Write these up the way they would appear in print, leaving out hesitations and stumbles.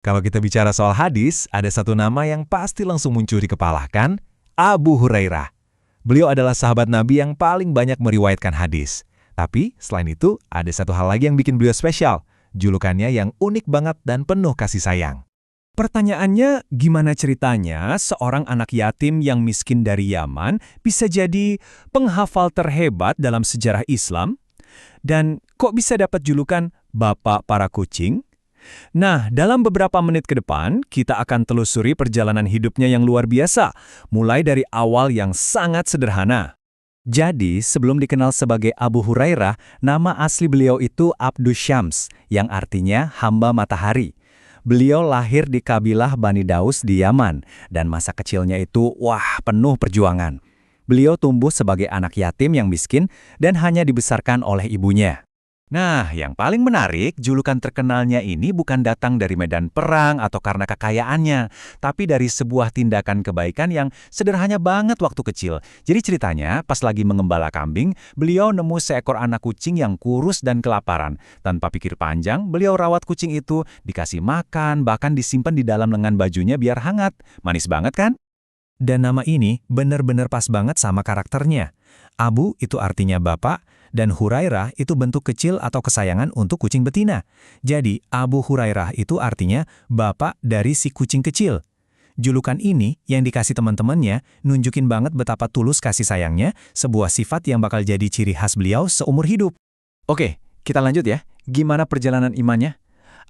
Kalau kita bicara soal hadis, ada satu nama yang pasti langsung muncul di kepala kan? Abu Hurairah. Beliau adalah sahabat Nabi yang paling banyak meriwayatkan hadis. Tapi selain itu, ada satu hal lagi yang bikin beliau spesial. Julukannya yang unik banget dan penuh kasih sayang. Pertanyaannya, gimana ceritanya seorang anak yatim yang miskin dari Yaman bisa jadi penghafal terhebat dalam sejarah Islam? Dan kok bisa dapat julukan Bapak Para Kucing? Nah, dalam beberapa menit ke depan, kita akan telusuri perjalanan hidupnya yang luar biasa, mulai dari awal yang sangat sederhana. Jadi, sebelum dikenal sebagai Abu Hurairah, nama asli beliau itu Abdus Syams, yang artinya hamba matahari. Beliau lahir di kabilah Bani Daus di Yaman, dan masa kecilnya itu, penuh perjuangan. Beliau tumbuh sebagai anak yatim yang miskin dan hanya dibesarkan oleh ibunya. Nah, yang paling menarik, julukan terkenalnya ini bukan datang dari medan perang atau karena kekayaannya, tapi dari sebuah tindakan kebaikan yang sederhana banget waktu kecil. Jadi ceritanya, pas lagi mengembala kambing, beliau nemu seekor anak kucing yang kurus dan kelaparan. Tanpa pikir panjang, beliau rawat kucing itu, dikasih makan, bahkan disimpan di dalam lengan bajunya biar hangat. Manis banget kan? Dan nama ini benar-benar pas banget sama karakternya. Abu itu artinya bapak, dan Hurairah itu bentuk kecil atau kesayangan untuk kucing betina. Jadi, Abu Hurairah itu artinya bapak dari si kucing kecil. Julukan ini yang dikasih teman-temannya nunjukin banget betapa tulus kasih sayangnya, sebuah sifat yang bakal jadi ciri khas beliau seumur hidup. Oke, kita lanjut ya. Gimana perjalanan imannya?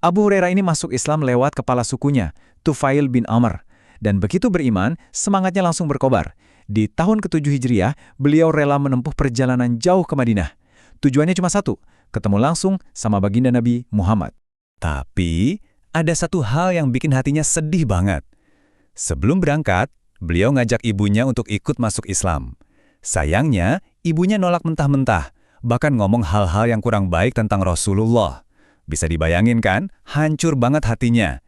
Abu Hurairah ini masuk Islam lewat kepala sukunya, Tufail bin Amr. Dan begitu beriman, semangatnya langsung berkobar. Di tahun ke-7 Hijriah, beliau rela menempuh perjalanan jauh ke Madinah. Tujuannya cuma satu, ketemu langsung sama baginda Nabi Muhammad. Tapi, ada satu hal yang bikin hatinya sedih banget. Sebelum berangkat, beliau ngajak ibunya untuk ikut masuk Islam. Sayangnya, ibunya nolak mentah-mentah, bahkan ngomong hal-hal yang kurang baik tentang Rasulullah. Bisa dibayangin kan, hancur banget hatinya.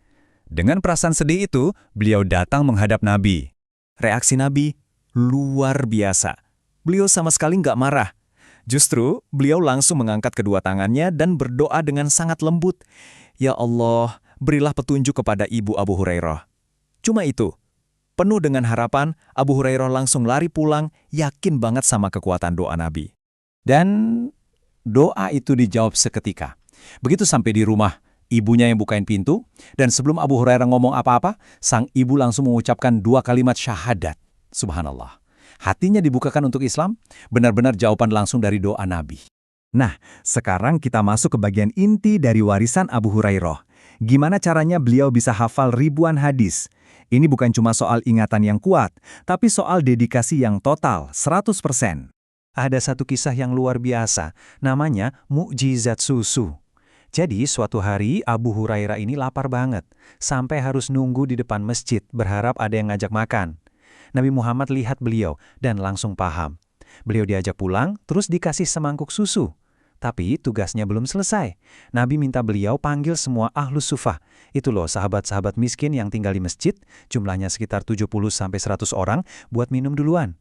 Dengan perasaan sedih itu, beliau datang menghadap Nabi. Reaksi Nabi luar biasa. Beliau sama sekali nggak marah. Justru, beliau langsung mengangkat kedua tangannya dan berdoa dengan sangat lembut. Ya Allah, berilah petunjuk kepada ibu Abu Hurairah. Cuma itu. Penuh dengan harapan, Abu Hurairah langsung lari pulang, yakin banget sama kekuatan doa Nabi. Dan doa itu dijawab seketika. Begitu sampai di rumah, ibunya yang bukain pintu, dan sebelum Abu Hurairah ngomong apa-apa, sang ibu langsung mengucapkan 2 kalimat syahadat. Subhanallah. Hatinya dibukakan untuk Islam, benar-benar jawaban langsung dari doa Nabi. Nah, sekarang kita masuk ke bagian inti dari warisan Abu Hurairah. Gimana caranya beliau bisa hafal ribuan hadis? Ini bukan cuma soal ingatan yang kuat, tapi soal dedikasi yang total, 100%. Ada satu kisah yang luar biasa, namanya Mukjizat Susu. Jadi, suatu hari Abu Hurairah ini lapar banget, sampai harus nunggu di depan masjid, berharap ada yang ngajak makan. Nabi Muhammad lihat beliau dan langsung paham. Beliau diajak pulang, terus dikasih semangkuk susu. Tapi tugasnya belum selesai. Nabi minta beliau panggil semua ahlus sufah. Itu loh sahabat-sahabat miskin yang tinggal di masjid, jumlahnya sekitar 70-100 orang, buat minum duluan.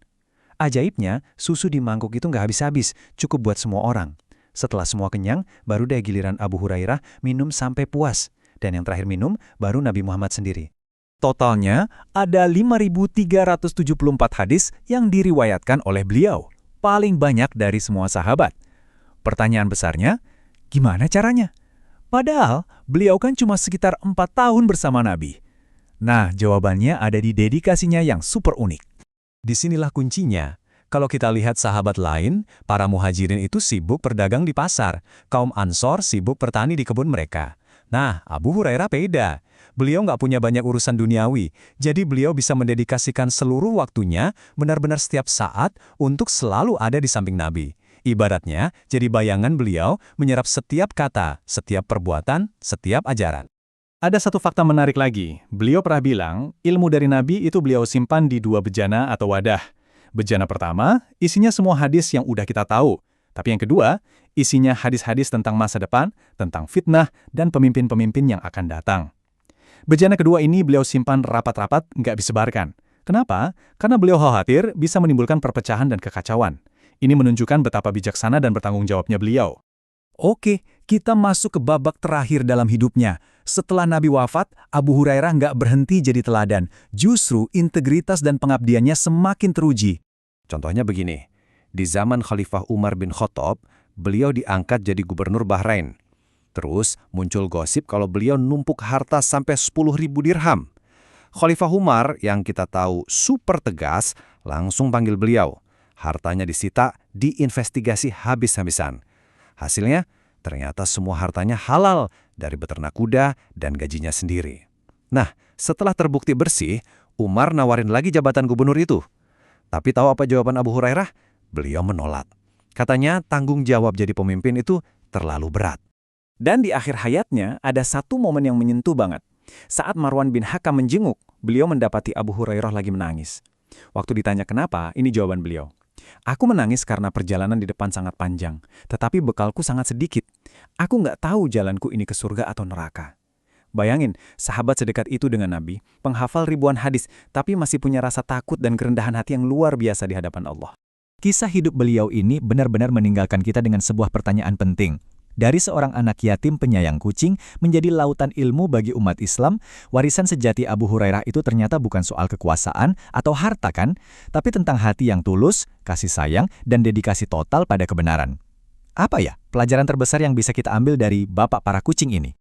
Ajaibnya, susu di mangkuk itu nggak habis-habis, cukup buat semua orang. Setelah semua kenyang, baru deh giliran Abu Hurairah minum sampai puas. Dan yang terakhir minum, baru Nabi Muhammad sendiri. Totalnya, ada 5.374 hadis yang diriwayatkan oleh beliau. Paling banyak dari semua sahabat. Pertanyaan besarnya, gimana caranya? Padahal, beliau kan cuma sekitar 4 tahun bersama Nabi. Nah, jawabannya ada di dedikasinya yang super unik. Disinilah kuncinya. Kalau kita lihat sahabat lain, para muhajirin itu sibuk berdagang di pasar. Kaum Ansor sibuk bertani di kebun mereka. Nah, Abu Hurairah beda. Beliau nggak punya banyak urusan duniawi, jadi beliau bisa mendedikasikan seluruh waktunya, benar-benar setiap saat, untuk selalu ada di samping Nabi. Ibaratnya, jadi bayangan beliau menyerap setiap kata, setiap perbuatan, setiap ajaran. Ada satu fakta menarik lagi. Beliau pernah bilang, ilmu dari Nabi itu beliau simpan di 2 bejana atau wadah. Bejana pertama, isinya semua hadis yang udah kita tahu. Tapi yang kedua, isinya hadis-hadis tentang masa depan, tentang fitnah, dan pemimpin-pemimpin yang akan datang. Bejana kedua ini beliau simpan rapat-rapat, nggak disebarkan. Kenapa? Karena beliau khawatir bisa menimbulkan perpecahan dan kekacauan. Ini menunjukkan betapa bijaksana dan bertanggung jawabnya beliau. Oke, kita masuk ke babak terakhir dalam hidupnya. Setelah Nabi wafat, Abu Hurairah nggak berhenti jadi teladan. Justru integritas dan pengabdiannya semakin teruji. Contohnya begini, di zaman Khalifah Umar bin Khattab, beliau diangkat jadi gubernur Bahrain. Terus muncul gosip kalau beliau numpuk harta sampai 10.000 dirham. Khalifah Umar yang kita tahu super tegas langsung panggil beliau. Hartanya disita, diinvestigasi habis-habisan. Hasilnya, ternyata semua hartanya halal dari beternak kuda dan gajinya sendiri. Nah, setelah terbukti bersih, Umar nawarin lagi jabatan gubernur itu. Tapi tahu apa jawaban Abu Hurairah? Beliau menolak. Katanya tanggung jawab jadi pemimpin itu terlalu berat. Dan di akhir hayatnya ada satu momen yang menyentuh banget. Saat Marwan bin Hakam menjenguk, beliau mendapati Abu Hurairah lagi menangis. Waktu ditanya kenapa, ini jawaban beliau. Aku menangis karena perjalanan di depan sangat panjang, tetapi bekalku sangat sedikit. Aku nggak tahu jalanku ini ke surga atau neraka. Bayangin, sahabat sedekat itu dengan Nabi, penghafal ribuan hadis, tapi masih punya rasa takut dan kerendahan hati yang luar biasa di hadapan Allah. Kisah hidup beliau ini benar-benar meninggalkan kita dengan sebuah pertanyaan penting. Dari seorang anak yatim penyayang kucing menjadi lautan ilmu bagi umat Islam, warisan sejati Abu Hurairah itu ternyata bukan soal kekuasaan atau harta kan, tapi tentang hati yang tulus, kasih sayang, dan dedikasi total pada kebenaran. Apa ya pelajaran terbesar yang bisa kita ambil dari bapak para kucing ini?